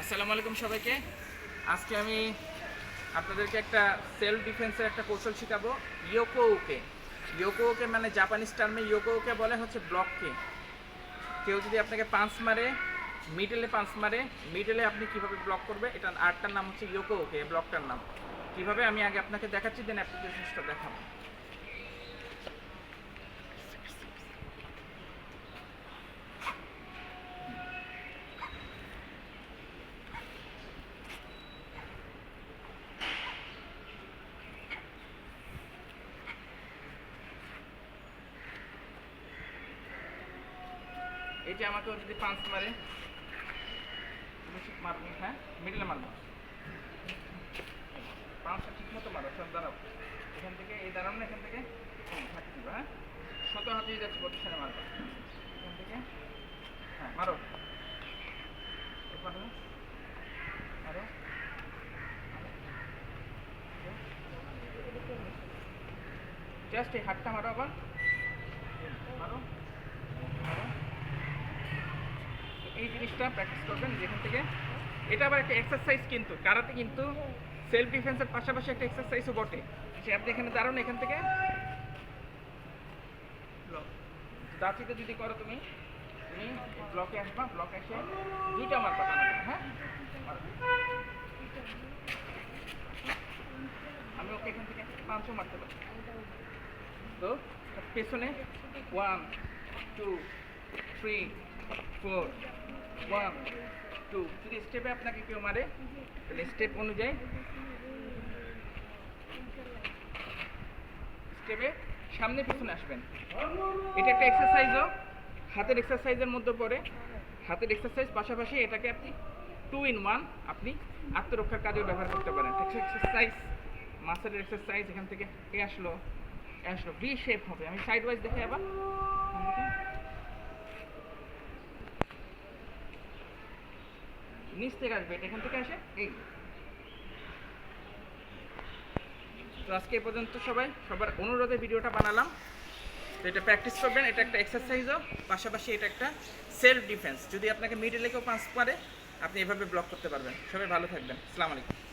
আসসালামু আলাইকুম সবাইকে। আজকে আমি আপনাদেরকে একটা সেলফ ডিফেন্সের একটা কৌশল শেখাবো। ইয়োকোউকে। ইয়োকোউকে মানে জাপানিজ টার্মে ইয়োকোউকে বলে হচ্ছে ব্লককে। কেউ যদি আপনাকে পাঞ্চ মারে, মিডলে পাঞ্চ মারে, মিডলে আপনি কিভাবে ব্লক করবে, এটা আর্টটার নাম হচ্ছে ইয়োকোউকে, ব্লকটার নাম কিভাবে আমি আগে আপনাকে দেখাচ্ছি, দেন অ্যাপ্লিকেশনটা দেখাবো। এই যে আমাকে যদি পাঞ্চ মারে, মারবো, হ্যাঁ মিডলে মারবো, পাঁচটা ঠিক মতো মারো, সব দাঁড়াও, এখান থেকে এই দাঁড়ানো, এখান থেকে থাকি দিব, হ্যাঁ 17 হাতে যাচ্ছে পজিশনে মারবো, এখান থেকে হ্যাঁ মারো, মারো মারো, জাস্ট এই হাতটা মারো, আবার মারো মারো। এই জিনিসটা প্র্যাকটিস করবেন যেখান থেকে। এটা আবার একটা এক্সারসাইজ, কিন্তু কারাতে কিন্তু সেলফ ডিফেন্সের পাশাপাশি একটা এক্সারসাইজও বটে। সে আপনি এখানে দাঁড়ান, এখান থেকে দাঁচিতে যদি করো, তুমি তুমি ব্লকে আসবা, ব্লকে এসে দুইটা মারবা টানা, হ্যাঁ আমি ওকে এখান থেকে 500 মারতে পারি। তো পেছনে 1 2 3 4 1 2, যদি স্টেপে আপনাকে কেউ মারে তাহলে স্টেপ অনুযায়ী স্টেপে সামনে পিছনে আসবেন। এটা একটা এক্সারসাইজও, হাতের এক্সারসাইজের মধ্যে পড়ে। হাতের এক্সারসাইজ পাশাপাশি এটাকে আপনি 2 in 1 আপনি আত্মরক্ষার কাজেও ব্যবহার করতে পারেন। এক্সারসাইজ, মাসেলের এক্সারসাইজ। এখান থেকে এ আসলো, এ আসলো, ভি শেপ হবে। আমি সাইড ওয়াইজ দেখে আবার নিচ থেকে আসবে, এটা এখান থেকে আসে এই। তো আজকে এ পর্যন্ত সবার অনুরোধে ভিডিওটা বানালাম। তো এটা প্র্যাকটিস করবেন, এটা একটা এক্সারসাইজও, পাশাপাশি এটা একটা সেলফ ডিফেন্স। যদি আপনাকে মিডলে কেউ পাঞ্চ মারে, আপনি এভাবে ব্লক করতে পারবেন। সবাই ভালো থাকবেন। আসসালামু আলাইকুম।